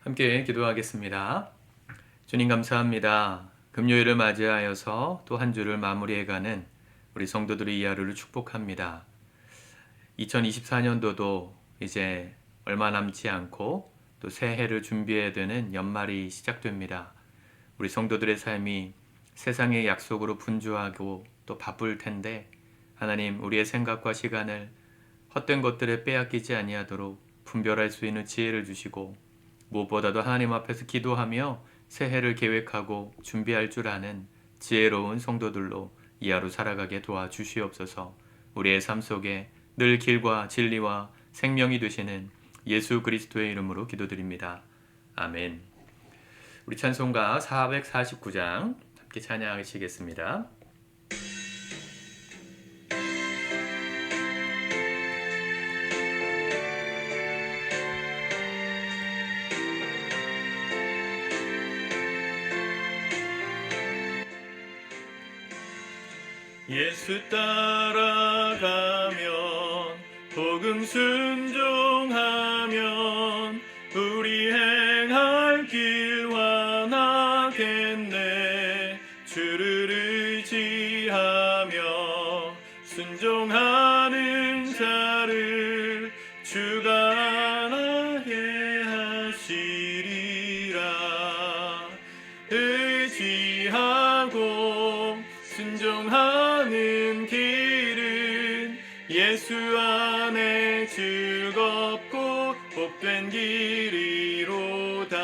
함께 기도하겠습니다. 주님 감사합니다. 금요일을 맞이하여서 또 한 주를 마무리해가는 우리 성도들의 이 하루를 축복합니다. 2024년도도 이제 얼마 남지 않고 또 새해를 준비해야 되는 연말이 시작됩니다. 우리 성도들의 삶이 세상의 약속으로 분주하고 또 바쁠 텐데 하나님 우리의 생각과 시간을 헛된 것들에 빼앗기지 아니하도록 분별할 수 있는 지혜를 주시고 무엇보다도 하나님 앞에서 기도하며 새해를 계획하고 준비할 줄 아는 지혜로운 성도들로 이 하루 살아가게 도와주시옵소서. 우리의 삶 속에 늘 길과 진리와 생명이 되시는 예수 그리스도의 이름으로 기도드립니다. 아멘. 우리 찬송가 449장 함께 찬양하시겠습니다. 예수 따라가면 복음 순종하면 우리 행할 길 완하겠네. 주를 의지하며 순종하는 자를 주가 안하게 하시리라. 의지하고 순종하는 길은 예수 안에 즐겁고 복된 길이로다.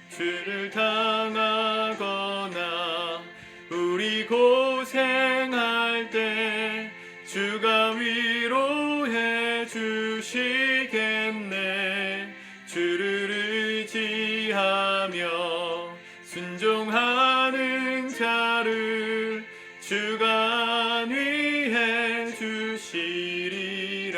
주를 당하거나 우리 고생할 때 주가 위로해 주시겠네. 주를 의지하며 순종하는 자를 주가 안위해 주시리라.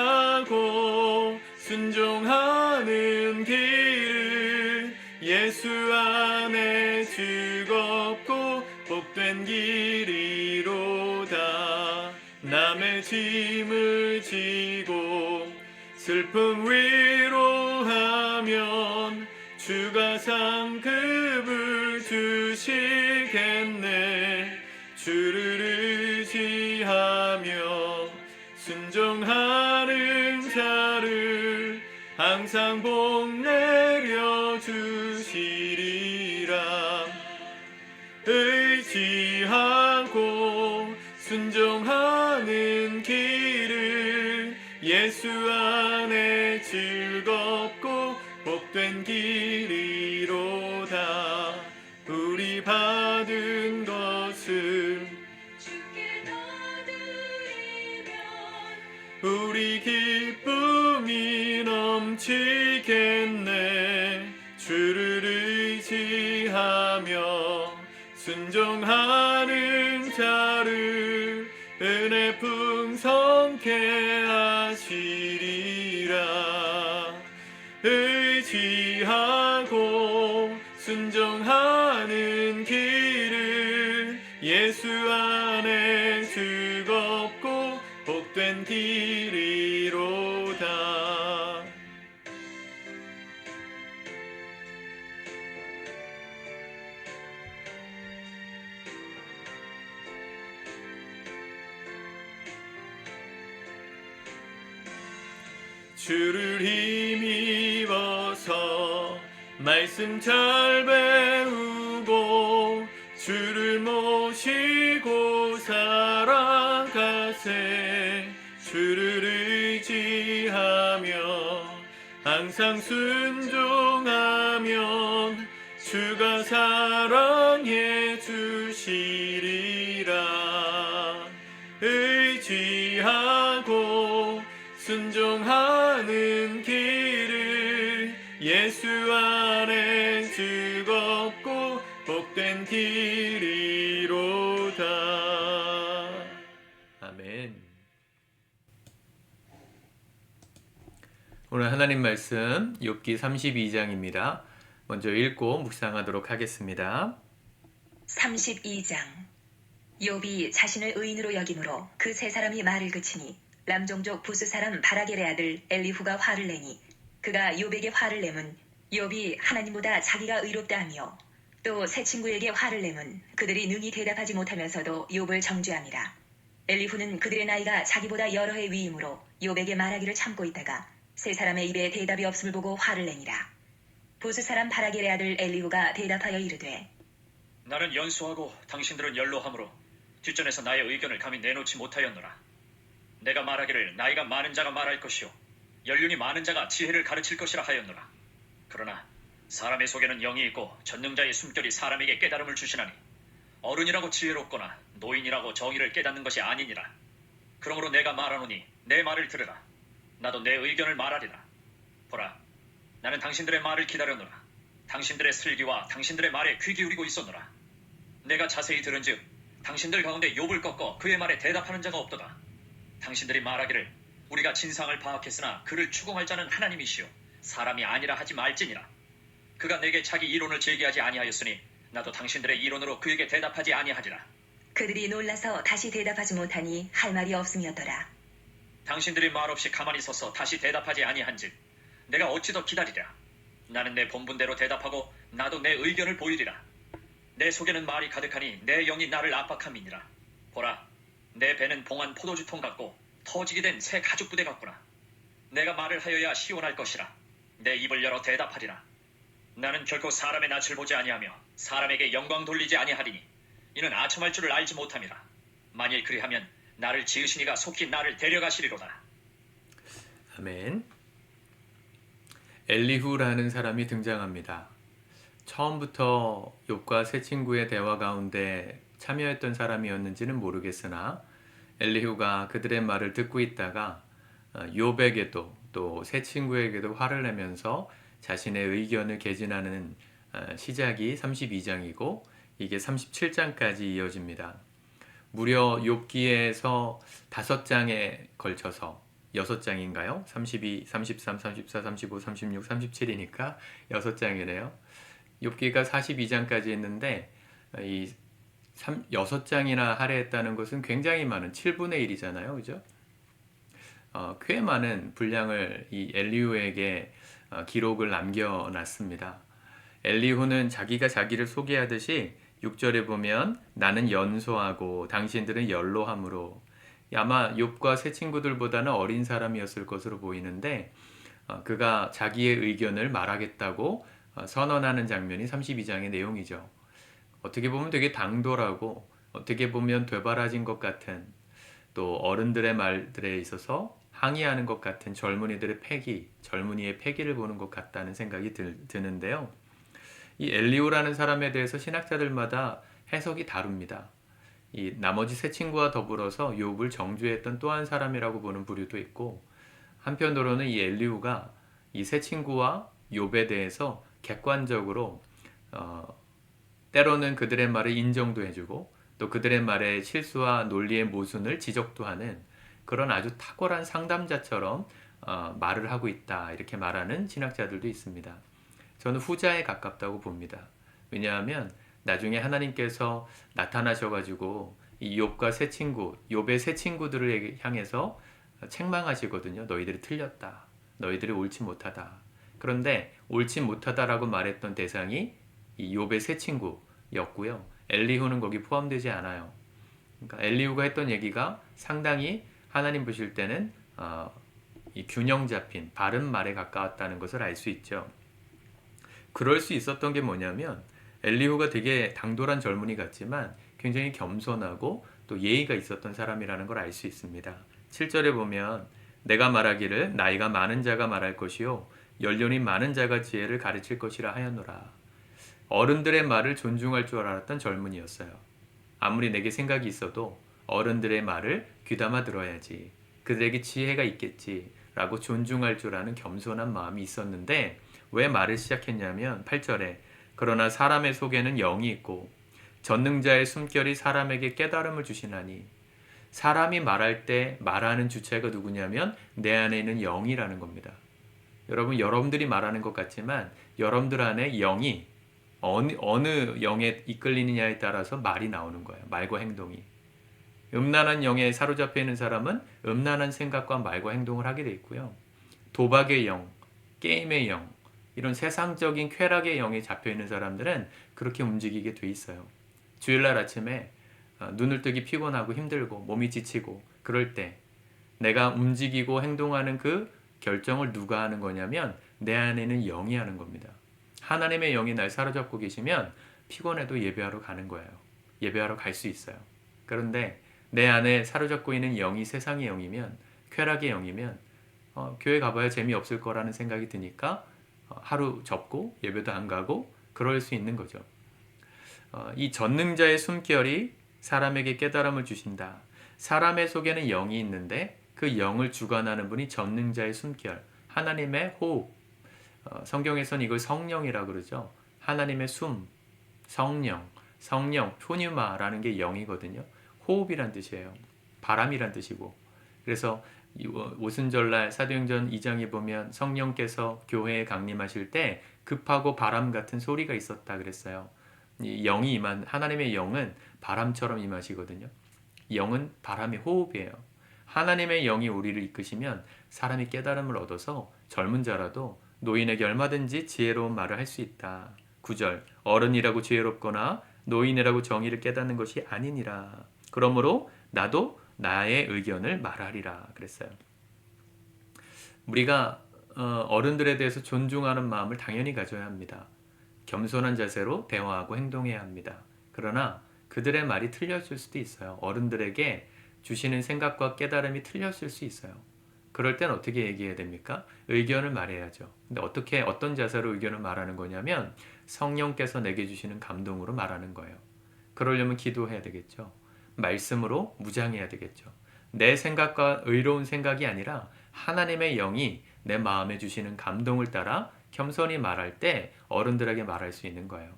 의지하고 순종하는 길을 예수 안에 즐겁고 복된 길이로다. 남의 짐을 지고 슬픔 위로하면 주가 상급을 주시겠네. 주를 의지하며 순종하는 자를 항상 복 내려 주시리라. 의지하고 순종하는 길을 예수 안에 즐겁고 복된 길이로다. 우리 받은 것을 주께 나드리면 우리 기쁨이 넘치겠네. 주를 의지하며 순종하는 자를 은혜 풍성케 하시리라. 의지하고 순종하는 길을 예수 안에 즐겁고 복된 길이로다. 주를 힘입어서 말씀 잘 배우고 주를 모시고 살아가세. 주를 의지하며 항상 순종하면 주가 사랑해 주시리라. 의지하고 순종하는 길을 예수 안에 즐겁고 복된 길이로다. 아멘. 오늘 하나님 말씀 욥기 32장입니다. 먼저 읽고 묵상하도록 하겠습니다. 32장. 욥이 자신을 의인으로 여김으로 그 세 사람이 말을 그치니 람종족 부스 사람 바라겔의 아들 엘리후가 화를 내니 그가 욥에게 화를 내면 욥이 하나님보다 자기가 의롭다 하며 또 세 친구에게 화를 내면 그들이 능히 대답하지 못하면서도 욥을 정죄함이라. 엘리후는 그들의 나이가 자기보다 여러 해 위이므로 욥에게 말하기를 참고 있다가 세 사람의 입에 대답이 없음을 보고 화를 내니라. 부스 사람 바라겔의 아들 엘리후가 대답하여 이르되 나는 연소하고 당신들은 연로하므로 뒷전에서 나의 의견을 감히 내놓지 못하였노라. 내가 말하기를 나이가 많은 자가 말할 것이요 연륜이 많은 자가 지혜를 가르칠 것이라 하였노라. 그러나 사람의 속에는 영이 있고 전능자의 숨결이 사람에게 깨달음을 주시나니 어른이라고 지혜롭거나 노인이라고 정의를 깨닫는 것이 아니니라. 그러므로 내가 말하노니 내 말을 들으라. 나도 내 의견을 말하리라. 보라, 나는 당신들의 말을 기다렸노라. 당신들의 슬기와 당신들의 말에 귀 기울이고 있었노라. 내가 자세히 들은즉 당신들 가운데 욥을 꺾어 그의 말에 대답하는 자가 없도다. 당신들이 말하기를 우리가 진상을 파악했으나 그를 추궁할 자는 하나님이시요 사람이 아니라 하지 말지니라. 그가 내게 자기 이론을 제기하지 아니하였으니 나도 당신들의 이론으로 그에게 대답하지 아니하리라. 그들이 놀라서 다시 대답하지 못하니 할 말이 없음이었더라. 당신들이 말없이 가만히 서서 다시 대답하지 아니한즉 내가 어찌 더 기다리랴. 나는 내 본분대로 대답하고 나도 내 의견을 보이리라. 내 속에는 말이 가득하니 내 영이 나를 압박함이니라. 보라, 내 배는 봉한 포도주통 같고 터지게 된 새 가죽부대 같구나. 내가 말을 하여야 시원할 것이라. 내 입을 열어 대답하리라. 나는 결코 사람의 낯을 보지 아니하며 사람에게 영광 돌리지 아니하리니 이는 아첨할 줄을 알지 못함이라. 만일 그리하면 나를 지으신 이가 속히 나를 데려가시리로다. 아멘. 엘리후라는 사람이 등장합니다. 처음부터 욥과 세 친구의 대화 가운데 참여했던 사람이었는지는 모르겠으나 엘리후가 그들의 말을 듣고 있다가 욥에게도 또 세 친구에게도 화를 내면서 자신의 의견을 개진하는 시작이 32장이고 이게 37장까지 이어집니다. 무려 욥기에서 5장에 걸쳐서 6장인가요? 32, 33, 34, 35, 36, 37이니까 6장이네요. 욥기가 42장까지 했는데 이 6장이나 할애했다는 것은 굉장히 많은 7분의 1이잖아요. 그죠? 꽤 많은 분량을 이 엘리후에게 기록을 남겨놨습니다. 엘리후는 자기가 자기를 소개하듯이 6절에 보면 나는 연소하고 당신들은 연로함으로 아마 욥과 세 친구들보다는 어린 사람이었을 것으로 보이는데 그가 자기의 의견을 말하겠다고 선언하는 장면이 32장의 내용이죠. 어떻게 보면 되게 당돌하고 어떻게 보면 되바라진 것 같은 또 어른들의 말들에 있어서 항의하는 것 같은 젊은이의 패기를 보는 것 같다는 생각이 드는데요. 이 엘리후라는 사람에 대해서 신학자들마다 해석이 다릅니다. 이 나머지 세 친구와 더불어서 욥을 정죄했던 또 한 사람이라고 보는 부류도 있고 한편으로는 이 엘리후가 이 세 친구와 욥에 대해서 객관적으로 때로는 그들의 말을 인정도 해주고 또 그들의 말의 실수와 논리의 모순을 지적도 하는 그런 아주 탁월한 상담자처럼 말을 하고 있다 이렇게 말하는 신학자들도 있습니다. 저는 후자에 가깝다고 봅니다. 왜냐하면 나중에 하나님께서 나타나셔가지고 이 욥과 세 친구, 욥의 세 친구들을 향해서 책망하시거든요. 너희들이 틀렸다. 너희들이 옳지 못하다. 그런데 옳지 못하다라고 말했던 대상이 이 욥의 세 친구였고요. 엘리후는 거기 포함되지 않아요. 그러니까 엘리후가 했던 얘기가 상당히 하나님 보실 때는 이 균형 잡힌 바른 말에 가까웠다는 것을 알 수 있죠. 그럴 수 있었던 게 뭐냐면 엘리후가 되게 당돌한 젊은이 같지만 굉장히 겸손하고 또 예의가 있었던 사람이라는 걸 알 수 있습니다. 7절에 보면 내가 말하기를 나이가 많은 자가 말할 것이요 연륜이 많은 자가 지혜를 가르칠 것이라 하였노라. 어른들의 말을 존중할 줄 알았던 젊은이였어요. 아무리 내게 생각이 있어도 어른들의 말을 귀담아 들어야지. 그들에게 지혜가 있겠지 라고 존중할 줄 아는 겸손한 마음이 있었는데 왜 말을 시작했냐면 8절에 그러나 사람의 속에는 영이 있고 전능자의 숨결이 사람에게 깨달음을 주시나니 사람이 말할 때 말하는 주체가 누구냐면 내 안에 있는 영이라는 겁니다. 여러분 여러분들이 말하는 것 같지만 여러분들 안에 영이 어느 영에 이끌리느냐에 따라서 말이 나오는 거예요. 말과 행동이. 음란한 영에 사로잡혀 있는 사람은 음란한 생각과 말과 행동을 하게 돼 있고요. 도박의 영, 게임의 영, 이런 세상적인 쾌락의 영에 잡혀 있는 사람들은 그렇게 움직이게 돼 있어요. 주일날 아침에 눈을 뜨기 피곤하고 힘들고 몸이 지치고 그럴 때 내가 움직이고 행동하는 그 결정을 누가 하는 거냐면 내 안에는 영이 하는 겁니다. 하나님의 영이 날 사로잡고 계시면 피곤해도 예배하러 가는 거예요. 예배하러 갈 수 있어요. 그런데 내 안에 사로잡고 있는 영이 세상의 영이면, 쾌락의 영이면 교회 가봐야 재미없을 거라는 생각이 드니까 하루 접고 예배도 안 가고 그럴 수 있는 거죠. 이 전능자의 숨결이 사람에게 깨달음을 주신다. 사람의 속에는 영이 있는데 그 영을 주관하는 분이 전능자의 숨결, 하나님의 호흡. 성경에서는 이걸 성령이라고 그러죠. 하나님의 숨, 성령, 표뉴마라는 게 영이거든요. 호흡이란 뜻이에요. 바람이란 뜻이고. 그래서 오순절날 사도행전 2장에 보면 성령께서 교회에 강림하실 때 급하고 바람 같은 소리가 있었다 그랬어요. 이 영이 하나님의 영은 바람처럼 임하시거든요. 영은 바람의 호흡이에요. 하나님의 영이 우리를 이끄시면 사람이 깨달음을 얻어서 젊은 자라도 노인에게 얼마든지 지혜로운 말을 할 수 있다. 9절 어른이라고 지혜롭거나 노인이라고 정의를 깨닫는 것이 아니니라. 그러므로 나도 나의 의견을 말하리라 그랬어요. 우리가 어른들에 대해서 존중하는 마음을 당연히 가져야 합니다. 겸손한 자세로 대화하고 행동해야 합니다. 그러나 그들의 말이 틀렸을 수도 있어요. 어른들에게 주시는 생각과 깨달음이 틀렸을 수 있어요. 그럴 땐 어떻게 얘기해야 됩니까? 의견을 말해야죠. 근데 어떤 자세로 의견을 말하는 거냐면 성령께서 내게 주시는 감동으로 말하는 거예요. 그러려면 기도해야 되겠죠. 말씀으로 무장해야 되겠죠. 내 생각과 의로운 생각이 아니라 하나님의 영이 내 마음에 주시는 감동을 따라 겸손히 말할 때 어른들에게 말할 수 있는 거예요.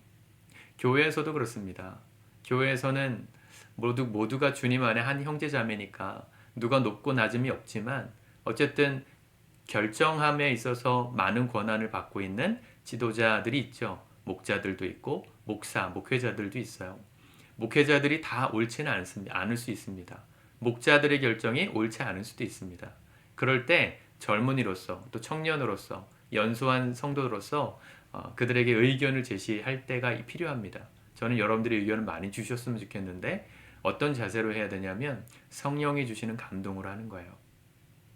교회에서도 그렇습니다. 교회에서는 모두가 주님 안에 한 형제자매니까 누가 높고 낮음이 없지만 어쨌든 결정함에 있어서 많은 권한을 받고 있는 지도자들이 있죠. 목자들도 있고 목회자들도 있어요. 목회자들이 다 옳지는 않을 수 있습니다. 목자들의 결정이 옳지 않을 수도 있습니다. 그럴 때 젊은이로서 또 청년으로서 연소한 성도로서 그들에게 의견을 제시할 때가 필요합니다. 저는 여러분들의 의견을 많이 주셨으면 좋겠는데 어떤 자세로 해야 되냐면 성령이 주시는 감동으로 하는 거예요.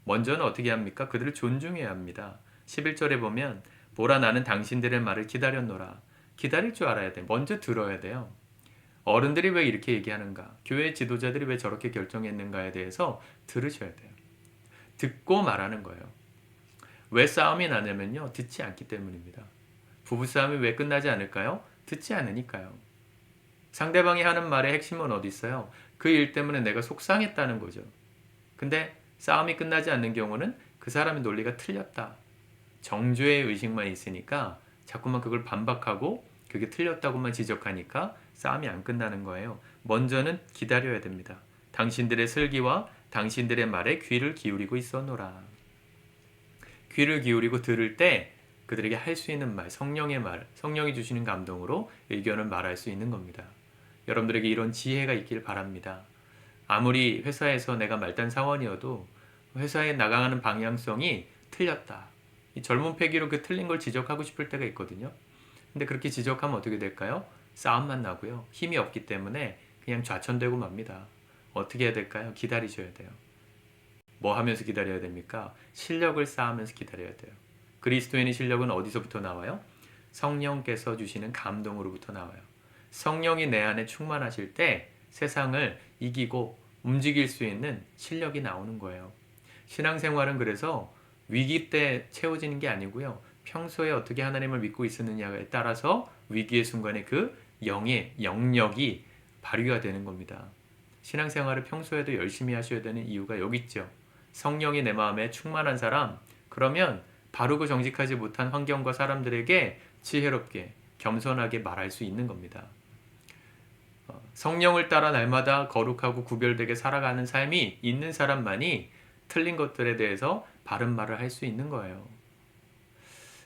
먼저는 어떻게 합니까? 그들을 존중해야 합니다. 11절에 보면 보라 나는 당신들의 말을 기다렸노라. 기다릴 줄 알아야 돼. 먼저 들어야 돼요. 어른들이 왜 이렇게 얘기하는가? 교회 지도자들이 왜 저렇게 결정했는가에 대해서 들으셔야 돼요. 듣고 말하는 거예요. 왜 싸움이 나냐면요. 듣지 않기 때문입니다. 부부싸움이 왜 끝나지 않을까요? 듣지 않으니까요. 상대방이 하는 말의 핵심은 어디 있어요? 그 일 때문에 내가 속상했다는 거죠. 근데 싸움이 끝나지 않는 경우는 그 사람의 논리가 틀렸다. 정죄의 의식만 있으니까 자꾸만 그걸 반박하고 그게 틀렸다고만 지적하니까 싸움이 안 끝나는 거예요. 먼저는 기다려야 됩니다. 당신들의 슬기와 당신들의 말에 귀를 기울이고 있었노라. 귀를 기울이고 들을 때 그들에게 할 수 있는 말, 성령의 말, 성령이 주시는 감동으로 의견을 말할 수 있는 겁니다. 여러분들에게 이런 지혜가 있길 바랍니다. 아무리 회사에서 내가 말단 사원이어도 회사에 나가는 방향성이 틀렸다. 이 젊은 패기로 그 틀린 걸 지적하고 싶을 때가 있거든요. 근데 그렇게 지적하면 어떻게 될까요? 싸움만 나고요. 힘이 없기 때문에 그냥 좌천되고 맙니다. 어떻게 해야 될까요? 기다리셔야 돼요. 뭐 하면서 기다려야 됩니까? 실력을 쌓으면서 기다려야 돼요. 그리스도인의 실력은 어디서부터 나와요? 성령께서 주시는 감동으로부터 나와요. 성령이 내 안에 충만하실 때 세상을 이기고 움직일 수 있는 실력이 나오는 거예요. 신앙생활은 그래서 위기 때 채워지는 게 아니고요. 평소에 어떻게 하나님을 믿고 있었느냐에 따라서 위기의 순간에 그 영의 영역이 발휘가 되는 겁니다. 신앙생활을 평소에도 열심히 하셔야 되는 이유가 여기 있죠. 성령이 내 마음에 충만한 사람, 그러면 바르고 정직하지 못한 환경과 사람들에게 지혜롭게 겸손하게 말할 수 있는 겁니다. 성령을 따라 날마다 거룩하고 구별되게 살아가는 삶이 있는 사람만이 틀린 것들에 대해서 바른 말을 할 수 있는 거예요.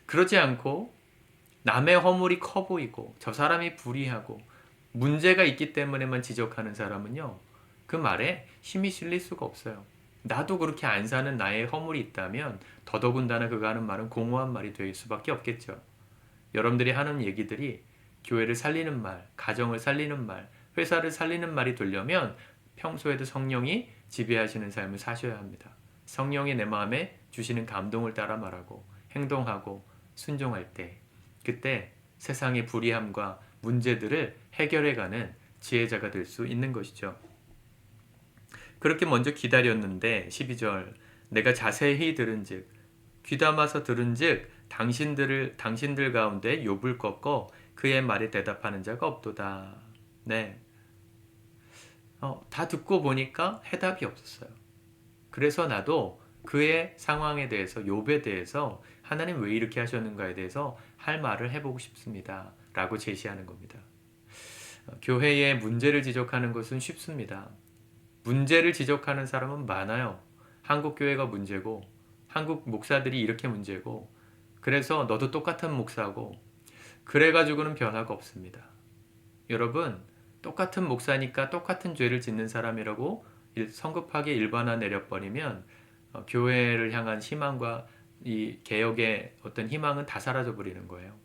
그러지 않고 남의 허물이 커 보이고 저 사람이 불의하고 문제가 있기 때문에만 지적하는 사람은요, 그 말에 힘이 실릴 수가 없어요. 나도 그렇게 안 사는 나의 허물이 있다면 더더군다나 그가 하는 말은 공허한 말이 될 수밖에 없겠죠. 여러분들이 하는 얘기들이 교회를 살리는 말, 가정을 살리는 말, 회사를 살리는 말이 되려면 평소에도 성령이 지배하시는 삶을 사셔야 합니다. 성령이 내 마음에 주시는 감동을 따라 말하고 행동하고 순종할 때, 그때 세상의 불의함과 문제들을 해결해가는 지혜자가 될 수 있는 것이죠. 그렇게 먼저 기다렸는데 12절 내가 자세히 들은즉 귀담아서 들은즉 당신들 가운데 욥을 꺾어 그의 말에 대답하는 자가 없도다. 네. 다 듣고 보니까 해답이 없었어요. 그래서 나도 그의 상황에 대해서 욥에 대해서 하나님 왜 이렇게 하셨는가에 대해서 할 말을 해보고 싶습니다. 라고 제시하는 겁니다. 교회의 문제를 지적하는 것은 쉽습니다. 문제를 지적하는 사람은 많아요. 한국 교회가 문제고 한국 목사들이 이렇게 문제고 그래서 너도 똑같은 목사고 그래가지고는 변화가 없습니다. 여러분 똑같은 목사니까 똑같은 죄를 짓는 사람이라고 성급하게 일반화 내려버리면 교회를 향한 희망과 이 개혁의 어떤 희망은 다 사라져 버리는 거예요.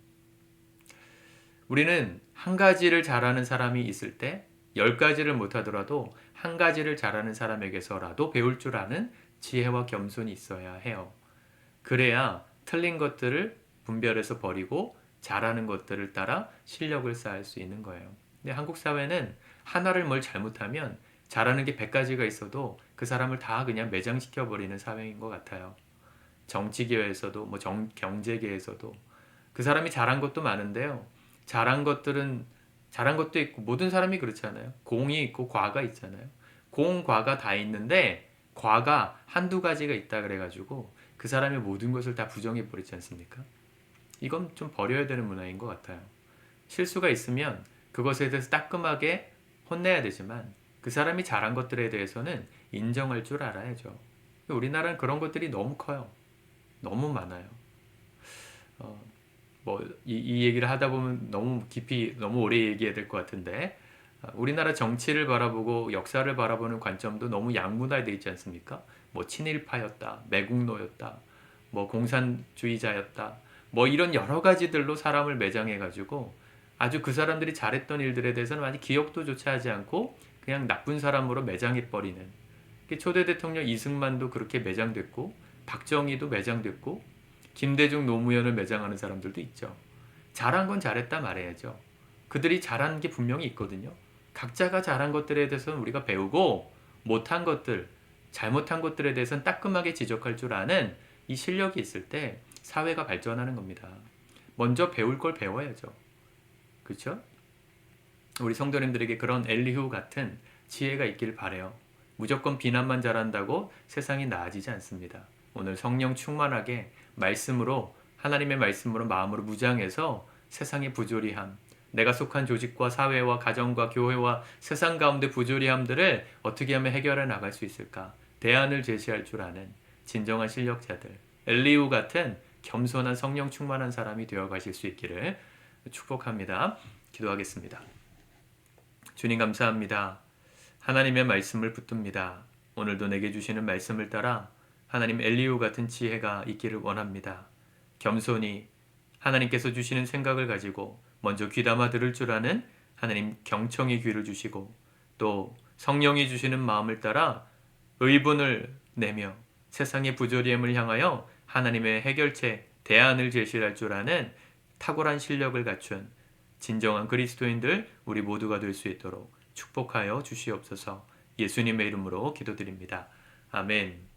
우리는 한 가지를 잘하는 사람이 있을 때 10가지를 못하더라도 한 가지를 잘하는 사람에게서라도 배울 줄 아는 지혜와 겸손이 있어야 해요. 그래야 틀린 것들을 분별해서 버리고 잘하는 것들을 따라 실력을 쌓을 수 있는 거예요. 근데 한국 사회는 하나를 뭘 잘못하면 잘하는 게 100가지가 있어도 그 사람을 다 그냥 매장시켜 버리는 사회인 것 같아요. 정치계에서도 경제계에서도 그 사람이 잘한 것도 많은데요. 잘한 것도 있고 모든 사람이 그렇잖아요. 공이 있고 과가 있잖아요. 공, 과가 다 있는데 과가 한두 가지가 있다 그래가지고 그 사람의 모든 것을 다 부정해 버리지 않습니까? 이건 좀 버려야 되는 문화인 것 같아요. 실수가 있으면 그것에 대해서 따끔하게 혼내야 되지만 그 사람이 잘한 것들에 대해서는 인정할 줄 알아야죠. 우리나라는 그런 것들이 너무 커요. 너무 많아요. 이 얘기를 하다 보면 너무 깊이 너무 오래 얘기해야 될 것 같은데 우리나라 정치를 바라보고 역사를 바라보는 관점도 너무 양문화되어 있지 않습니까? 뭐 친일파였다, 매국노였다, 뭐 공산주의자였다, 뭐 이런 여러 가지들로 사람을 매장해가지고 아주 그 사람들이 잘했던 일들에 대해서는 아직 기억도 조차 하지 않고 그냥 나쁜 사람으로 매장해버리는 초대 대통령 이승만도 그렇게 매장됐고 박정희도 매장됐고 김대중 노무현을 매장하는 사람들도 있죠. 잘한 건 잘했다 말해야죠. 그들이 잘한 게 분명히 있거든요. 각자가 잘한 것들에 대해서는 우리가 배우고 못한 것들, 잘못한 것들에 대해서는 따끔하게 지적할 줄 아는 이 실력이 있을 때 사회가 발전하는 겁니다. 먼저 배울 걸 배워야죠. 그렇죠? 우리 성도님들에게 그런 엘리후 같은 지혜가 있길 바라요. 무조건 비난만 잘한다고 세상이 나아지지 않습니다. 오늘 성령 충만하게 말씀으로 하나님의 말씀으로 마음으로 무장해서 세상의 부조리함, 내가 속한 조직과 사회와 가정과 교회와 세상 가운데 부조리함들을 어떻게 하면 해결해 나갈 수 있을까? 대안을 제시할 줄 아는 진정한 실력자들, 엘리후 같은 겸손한 성령 충만한 사람이 되어 가실 수 있기를 축복합니다. 기도하겠습니다. 주님 감사합니다. 하나님의 말씀을 붙듭니다. 오늘도 내게 주시는 말씀을 따라 하나님 엘리후 같은 지혜가 있기를 원합니다. 겸손히 하나님께서 주시는 생각을 가지고 먼저 귀담아 들을 줄 아는 하나님 경청의 귀를 주시고 또 성령이 주시는 마음을 따라 의분을 내며 세상의 부조리함을 향하여 하나님의 해결책, 대안을 제시할 줄 아는 탁월한 실력을 갖춘 진정한 그리스도인들 우리 모두가 될 수 있도록 축복하여 주시옵소서. 예수님의 이름으로 기도드립니다. 아멘.